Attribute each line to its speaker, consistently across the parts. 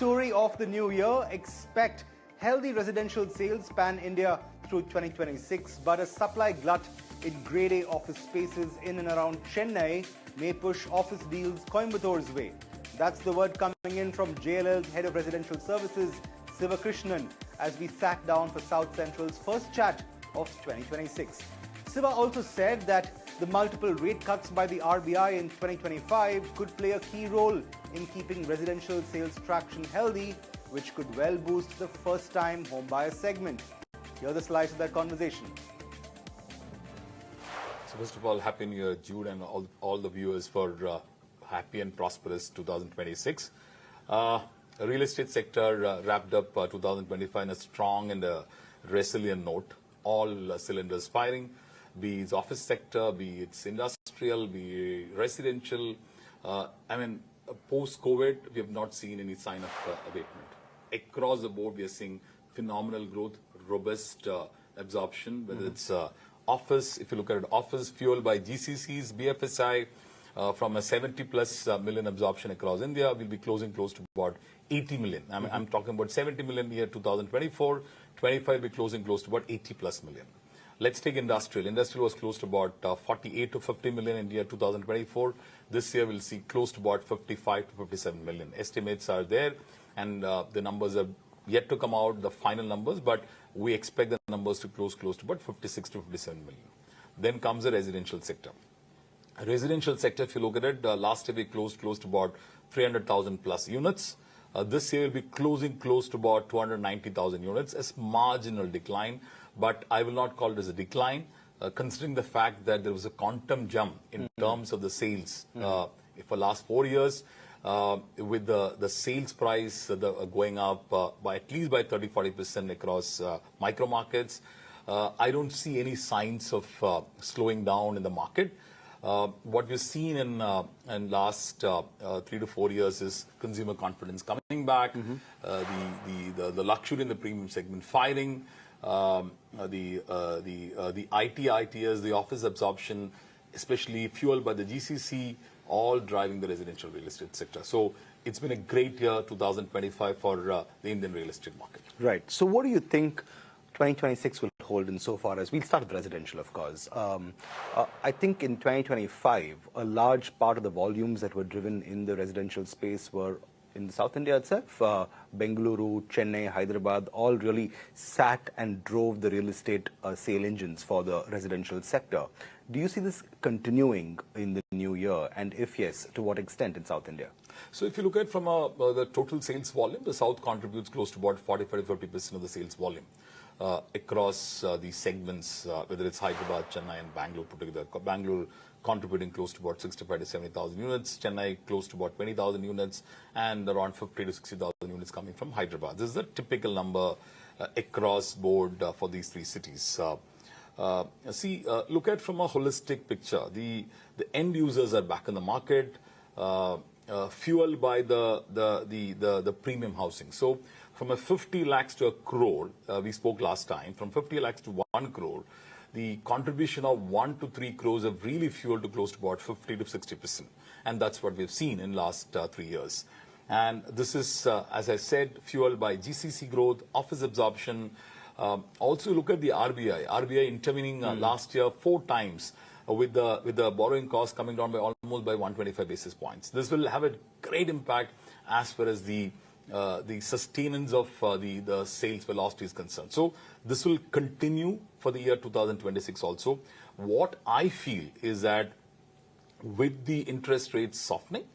Speaker 1: story of the new year. Expect healthy residential sales pan-India through 2026, but a supply glut in Grade A office spaces in and around Chennai may push office deals Coimbator's way. That's the word coming in from JLL's Head of Residential Services, Siva Krishnan, as we sat down for South Central's first chat of 2026. Siva also said that the multiple rate cuts by the RBI in 2025 could play a key role in keeping residential sales traction healthy, which could well boost the first-time homebuyer segment. Here are the slides of that conversation.
Speaker 2: So first of all, Happy New Year, Jude, and all the viewers for happy and prosperous 2026. The real estate sector wrapped up 2025 in a strong and resilient note. All cylinders firing, be it office sector, be it industrial, be it residential. Post-COVID, we have not seen any sign of abatement. Across the board, we are seeing phenomenal growth, robust absorption, whether it's office. If you look at office, fueled by GCCs, BFSI, from a 70 plus million absorption across India, we'll be closing close to about 80 million. I'm talking about 70 million year 2024, 25 will be closing close to about 80 plus million. Let's take industrial. Industrial was close to about 48 to 50 million in year 2024. This year we'll see close to about 55 to 57 million. Estimates are there, and the numbers are yet to come out, the final numbers, but we expect the numbers to close to about 56 to 57 million. Then comes the residential sector. Residential sector, if you look at it, last year we closed close to about 300,000 plus units. This year we'll be closing close to about 290,000 units. It's marginal decline, but I will not call it as a decline, considering the fact that there was a quantum jump in terms of the sales for last 4 years, with the sales price going up by at least by 30-40% across micro markets. I don't see any signs of slowing down in the market. What we've seen in last 3 to 4 years is consumer confidence coming back, the luxury and the premium segment firing, the IT, ITS, the office absorption, especially fueled by the GCC, all driving the residential real estate sector. So it's been a great year, 2025, for the Indian real estate market.
Speaker 1: Right. So what do you think 2026 will hold in so far as, we'll start with residential, of course. I think in 2025, a large part of the volumes that were driven in the residential space were in South India itself. Bengaluru, Chennai, Hyderabad, all really sat and drove the real estate sale engines for the residential sector. Do you see this continuing in the new year? And if yes, to what extent in South India?
Speaker 2: So if you look at from the total sales volume, the South contributes close to about 40-50% of the sales volume. Across these segments, whether it's Hyderabad, Chennai and Bangalore put together. Bangalore contributing close to about 65 to 70,000 units, Chennai close to about 20,000 units, and around 50 to 60,000 units coming from Hyderabad. This is a typical number across board for these three cities. Look at from a holistic picture. The end users are back in the market, fueled by the premium housing. So from a 50 lakhs to a crore, we spoke last time, from 50 lakhs to 1 crore, the contribution of 1 to 3 crores have really fueled to close to about 50 to 60%. And that's what we've seen in last 3 years. And this is, as I said, fueled by GCC growth, office absorption. Also look at the RBI. RBI intervening last year 4 times with the borrowing cost coming down by almost by 125 basis points. This will have a great impact as far as the sustenance of the sales velocity is concerned. So this will continue for the year 2026 also. What I feel is that with the interest rates softening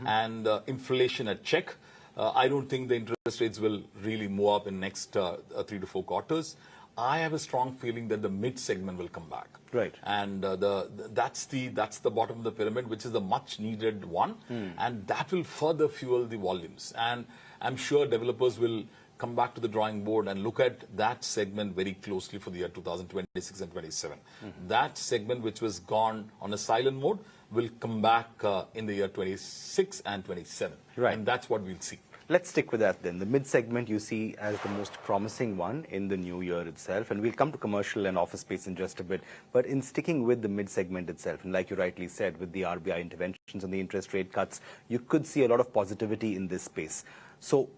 Speaker 2: and inflation at check, I don't think the interest rates will really move up in next 3 to 4 quarters. I have a strong feeling that the mid segment will come back.
Speaker 1: Right.
Speaker 2: And that's the bottom of the pyramid, which is the much needed one. And that will further fuel the volumes. And I'm sure developers will come back to the drawing board and look at that segment very closely for the year 2026 and 27. That segment, which was gone on a silent mode, will come back in the year 26 and 27.
Speaker 1: Right.
Speaker 2: And that's what we'll see.
Speaker 1: Let's stick with that then. The mid-segment you see as the most promising one in the new year itself. And we'll come to commercial and office space in just a bit. But in sticking with the mid-segment itself, and like you rightly said, with the RBI interventions and the interest rate cuts, you could see a lot of positivity in this space. So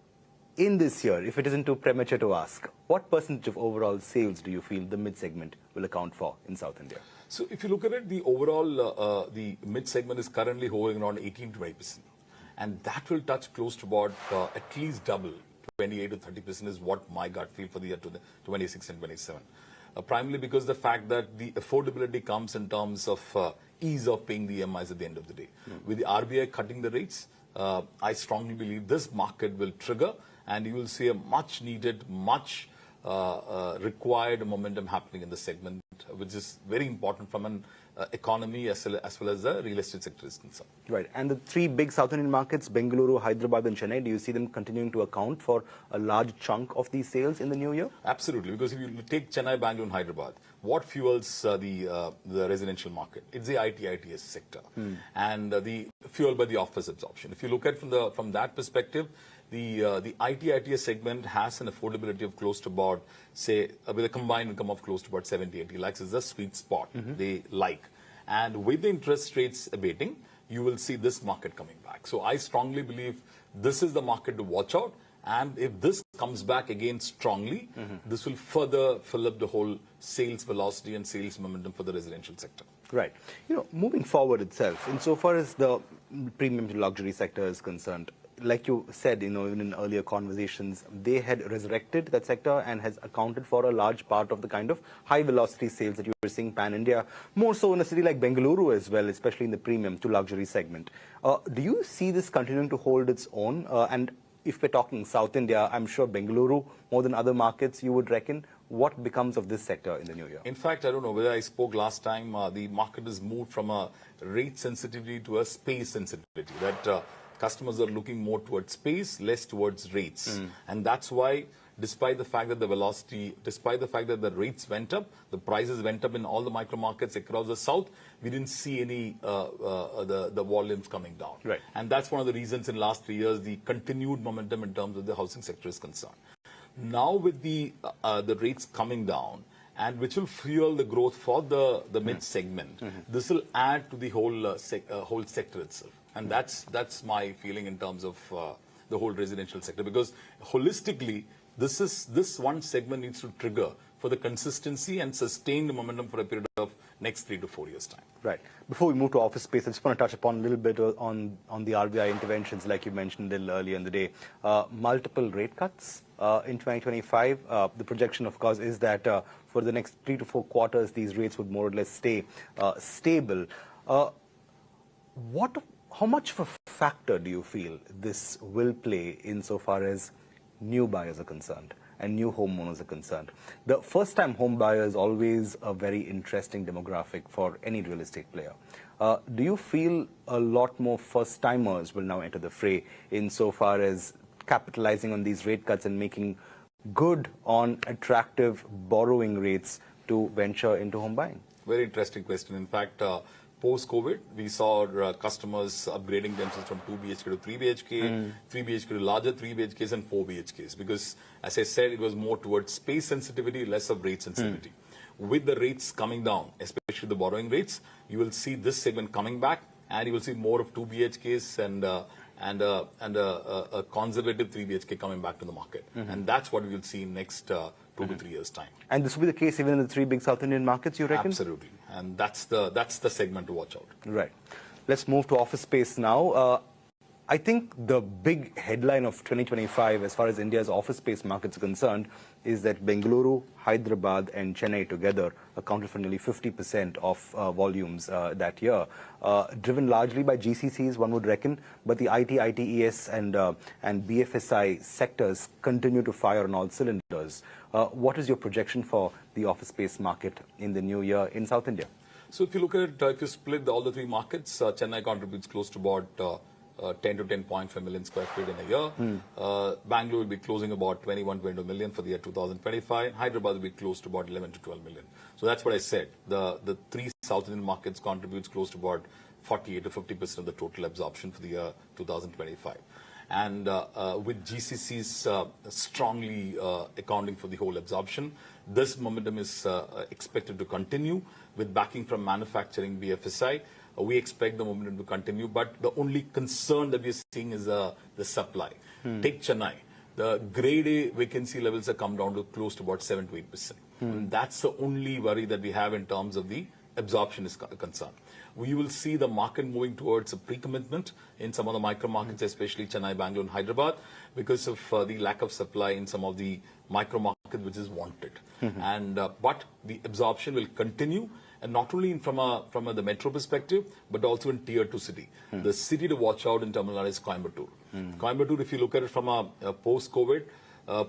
Speaker 1: In this year, if it isn't too premature to ask, what percentage of overall sales do you feel the mid-segment will account for in South India?
Speaker 2: So if you look at it, the overall, the mid-segment is currently hovering around 18 to 20%. And that will touch close to about at least double, 28 to 30% is what my gut feel for the year 26 and 27. Primarily because the fact that the affordability comes in terms of ease of paying the EMIs at the end of the day. With the RBI cutting the rates, I strongly believe this market will trigger and you will see a much needed, much required momentum happening in the segment, which is very important from an economy as well as the real estate sector is concerned.
Speaker 1: Right. And the three big South Indian markets, Bengaluru, Hyderabad and Chennai, do you see them continuing to account for a large chunk of these sales in the new year?
Speaker 2: Absolutely. Because if you take Chennai, Bangalore and Hyderabad, what fuels the residential market? It's the ITITS sector and the fueled by the office absorption. If you look at from that perspective, the ITITS segment has an affordability of close to about, say, with a combined income of close to about 70, 80 lakhs is the sweet spot they like. And with the interest rates abating, you will see this market coming back. So I strongly believe this is the market to watch out. And if this comes back again strongly, this will further fill up the whole sales velocity and sales momentum for the residential sector.
Speaker 1: Right. You know, moving forward itself, insofar as the premium to luxury sector is concerned, like you said, you know, even in earlier conversations, they had resurrected that sector and has accounted for a large part of the kind of high-velocity sales that you were seeing pan-India, more so in a city like Bengaluru as well, especially in the premium to luxury segment. Do you see this continuing to hold its own? And if we're talking South India, I'm sure Bengaluru, more than other markets, you would reckon, what becomes of this sector in the new year?
Speaker 2: In fact, I don't know whether I spoke last time, the market has moved from a rate sensitivity to a space sensitivity. That customers are looking more towards space, less towards rates. And that's why, despite the fact that the velocity, despite the fact that the rates went up, the prices went up in all the micro markets across the south, we didn't see any the volumes coming down.
Speaker 1: Right.
Speaker 2: And that's one of the reasons in the last 3 years, the continued momentum in terms of the housing sector is concerned. Now with the rates coming down, and which will fuel the growth for the mid segment, this will add to the whole sector itself. And that's my feeling in terms of the whole residential sector, because holistically, this one segment needs to trigger for the consistency and sustained momentum for a period of next 3 to 4 years' time.
Speaker 1: Right. Before we move to office space, I just want to touch upon a little bit on the RBI interventions, like you mentioned a little earlier in the day. Multiple rate cuts in 2025. The projection, of course, is that for the next 3 to 4 quarters, these rates would more or less stay stable. How much of a factor do you feel this will play insofar as new buyers are concerned and new homeowners are concerned? The first-time home buyer is always a very interesting demographic for any real estate player. Do you feel a lot more first-timers will now enter the fray insofar as capitalizing on these rate cuts and making good on attractive borrowing rates to venture into home buying?
Speaker 2: Very interesting question. In fact, post-COVID, we saw customers upgrading themselves from 2 BHK to 3 BHK, 3 BHK to larger 3 BHKs and 4 BHKs. Because, as I said, it was more towards space sensitivity, less of rate sensitivity. With the rates coming down, especially the borrowing rates, you will see this segment coming back, and you will see more of 2 BHKs and a conservative 3 BHK coming back to the market. And that's what we will see in next 2 to 3 years' time.
Speaker 1: And this will be the case even in the 3 big South Indian markets, you reckon?
Speaker 2: Absolutely. And that's the segment to watch out.
Speaker 1: Right. Let's move to office space now. I think the big headline of 2025 as far as India's office space markets are concerned is that Bengaluru, Hyderabad and Chennai together accounted for nearly 50% of volumes that year, driven largely by GCCs, one would reckon, but the IT, ITES and BFSI sectors continue to fire on all cylinders. What is your projection for the office space market in the new year in South India?
Speaker 2: So if you look at it, if you split all the 3 markets, Chennai contributes close to about 10 to 10.5 million square feet in a year. Bangalore will be closing about 22 million for the year 2025. Hyderabad will be close to about 11 to 12 million. So that's what I said. The 3 South Indian markets contributes close to about 48 to 50% of the total absorption for the year 2025. And with GCCs strongly accounting for the whole absorption, this momentum is expected to continue with backing from manufacturing BFSI. We expect the momentum to continue, but the only concern that we are seeing is the supply. Take Chennai. the grade A vacancy levels have come down to close to about 7 to 8%. And that's the only worry that we have in terms of the absorption is concerned. We will see the market moving towards a pre-commitment in some of the micro markets, especially Chennai, Bengaluru, and Hyderabad, because of the lack of supply in some of the micro markets which is wanted. But the absorption will continue, and not only from the metro perspective, but also in tier 2 city. The city to watch out in Tamil Nadu is Coimbatore. Coimbatore, if you look at it from a post-COVID,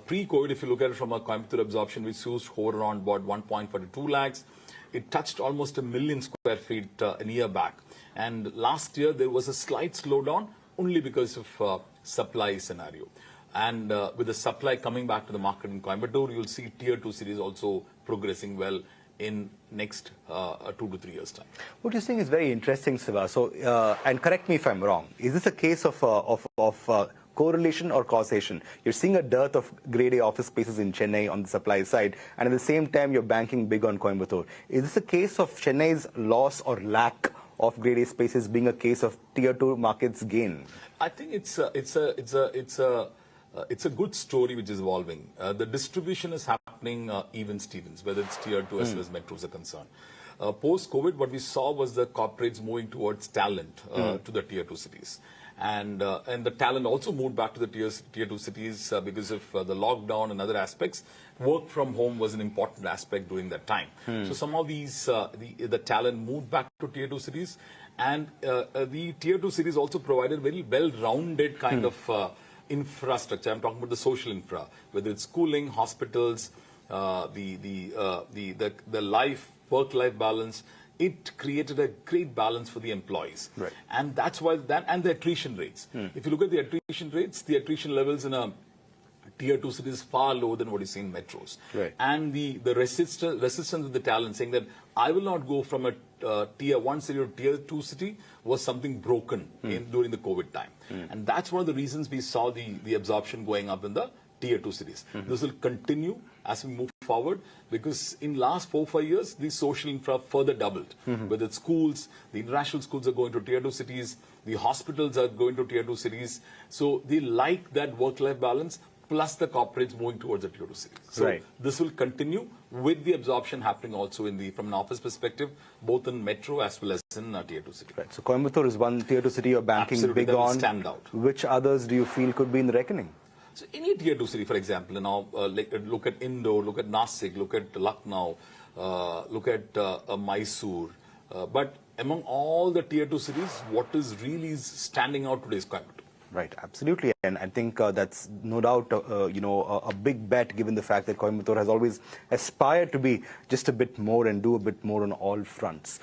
Speaker 2: pre-COVID, if you look at it from a Coimbatore absorption, which used to hover around about 1.42 lakhs, it touched almost 1 million square feet a year back. And last year, there was a slight slowdown only because of supply scenario. And with the supply coming back to the market in Coimbatore, you'll see tier 2 cities also progressing well in next 2 to 3 years' time.
Speaker 1: What you're saying is very interesting, Siva. So, and correct me if I'm wrong. Is this a case of correlation or causation? You're seeing a dearth of grade A office spaces in Chennai on the supply side, and at the same time, you're banking big on Coimbatore. Is this a case of Chennai's loss or lack of grade A spaces being a case of tier 2 markets gain?
Speaker 2: I think it's a good story which is evolving. The distribution is happening even Stevens, whether it's tier 2 as well as metros are concerned. Post-COVID, what we saw was the corporates moving towards talent to the tier 2 cities. And the talent also moved back to the tier 2 cities because of the lockdown and other aspects. Work from home was an important aspect during that time. So some of these, the talent moved back to tier 2 cities. And the tier 2 cities also provided very well-rounded kind of infrastructure. I'm talking about the social infra, whether it's schooling, hospitals, the life, work-life balance. It created a great balance for the employees.
Speaker 1: Right.
Speaker 2: And that's why and the attrition rates. If you look at the attrition rates, the attrition levels in a tier 2 cities is far lower than what you see in metros.
Speaker 1: Right.
Speaker 2: And the resistance of the talent saying that I will not go from a tier 1 city to tier 2 city was something broken during the COVID time. And that's one of the reasons we saw the absorption going up in the tier 2 cities. This will continue as we move forward, because in last 4-5 years, the social infra further doubled. Whether it's schools, the international schools are going to tier 2 cities, the hospitals are going to tier 2 cities. So they like that work-life balance, plus the corporates moving towards the tier 2 cities. So this will continue with the absorption happening also from an office perspective, both in metro as well as in tier 2 cities.
Speaker 1: Right. So Coimbatore is one tier 2 city you're banking
Speaker 2: Absolutely,
Speaker 1: big on.
Speaker 2: Stand out.
Speaker 1: Which others do you feel could be in the reckoning?
Speaker 2: So any tier 2 city, for example, now look at Indore, look at Nasik, look at Lucknow, look at Mysore. But among all the tier 2 cities, what is really standing out today is Coimbatore.
Speaker 1: Right, absolutely. And I think that's no doubt, a big bet, given the fact that Coimbatore has always aspired to be just a bit more and do a bit more on all fronts.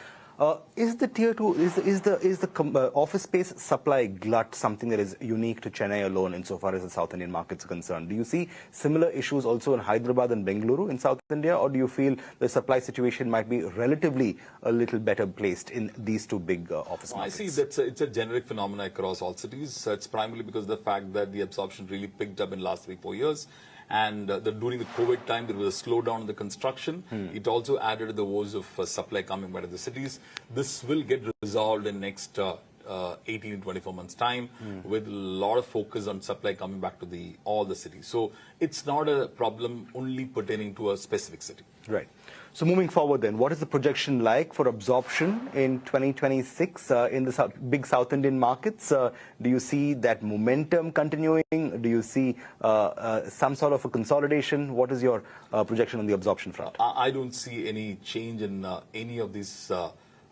Speaker 1: Is the tier 2, is the office space supply glut something that is unique to Chennai alone insofar as the South Indian markets are concerned? Do you see similar issues also in Hyderabad and Bengaluru in South India, or do you feel the supply situation might be relatively a little better placed in these two big office markets?
Speaker 2: I see it's a generic phenomenon across all cities. It's primarily because of the fact that the absorption really picked up in the last 3-4 years. And during the COVID time, there was a slowdown in the construction. It also added to the woes of supply coming back to the cities. This will get resolved in next 18 to 24 months' time, with a lot of focus on supply coming back to all the cities. So it's not a problem only pertaining to a specific city.
Speaker 1: Right. So moving forward then, what is the projection like for absorption in 2026 in the big South Indian markets? Do you see that momentum continuing? Do you see some sort of a consolidation? What is your projection on the absorption front?
Speaker 2: I don't see any change in any of these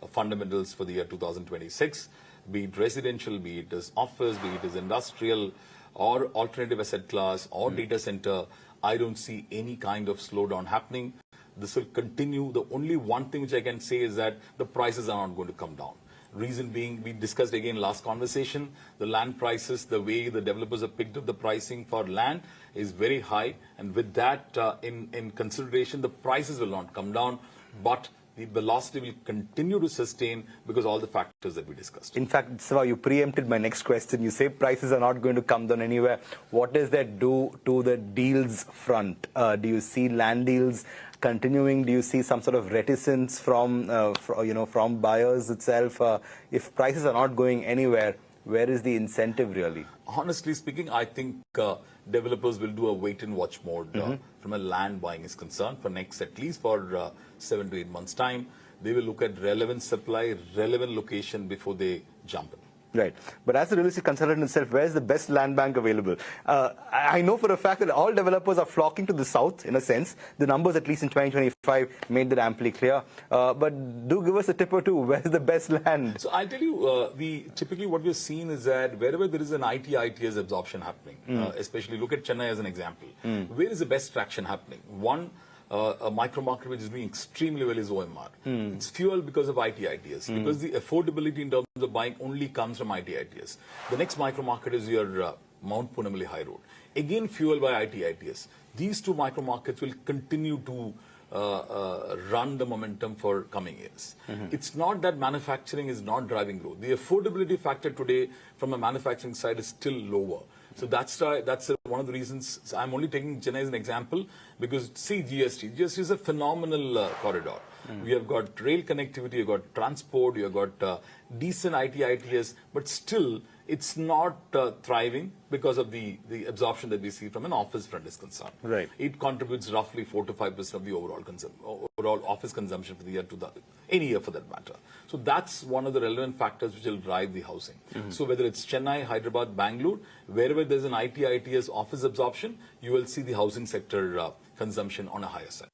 Speaker 2: fundamentals for the year 2026, be it residential, be it as office, be it as industrial, or alternative asset class, or data center. I don't see any kind of slowdown happening. This will continue. The only one thing which I can say is that the prices are not going to come down. Reason being, we discussed again last conversation, the land prices, the way the developers have picked up the pricing for land is very high. And with that in consideration, the prices will not come down, but the velocity will continue to sustain because all the factors that we discussed.
Speaker 1: In fact, Siva, you preempted my next question. You say prices are not going to come down anywhere. What does that do to the deals front? Do you see land deals continuing? Do you see some sort of reticence from buyers itself? If prices are not going anywhere, where is the incentive really?
Speaker 2: Honestly speaking, I think developers will do a wait and watch mode from a land buying is concerned for next at least for 7 to 8 months time. They will look at relevant supply, relevant location before they jump in.
Speaker 1: Right. But as a real estate consultant itself, where is the best land bank available? I know for a fact that all developers are flocking to the south, in a sense. The numbers, at least in 2025, made that amply clear. But do give us a tip or two. Where's the best land?
Speaker 2: So I'll tell you, typically what we've seen is that wherever there is an IT-ITS absorption happening, especially look at Chennai as an example, where is the best traction happening? One, a micro market which is doing extremely well is OMR. It's fueled because of IT-ITS, because the affordability in terms of buying only comes from IT-ITS. The next micro market is your Mount Punamali High Road, again fueled by IT-ITS. These two micro markets will continue to run the momentum for coming years. It's not that manufacturing is not driving growth. The affordability factor today from a manufacturing side is still lower. So that's one of the reasons. So I'm only taking Chennai as an example because see GST. GST is a phenomenal corridor. We have got rail connectivity, you've got transport, you've got decent IT-ITS, but still it's not thriving because of the absorption that we see from an office front is concerned.
Speaker 1: Right.
Speaker 2: It contributes roughly 4 to 5% of the overall office consumption for the year any year for that matter. So that's one of the relevant factors which will drive the housing. So whether it's Chennai, Hyderabad, Bengaluru, wherever there's an IT-ITS office absorption, you will see the housing sector consumption on a higher side.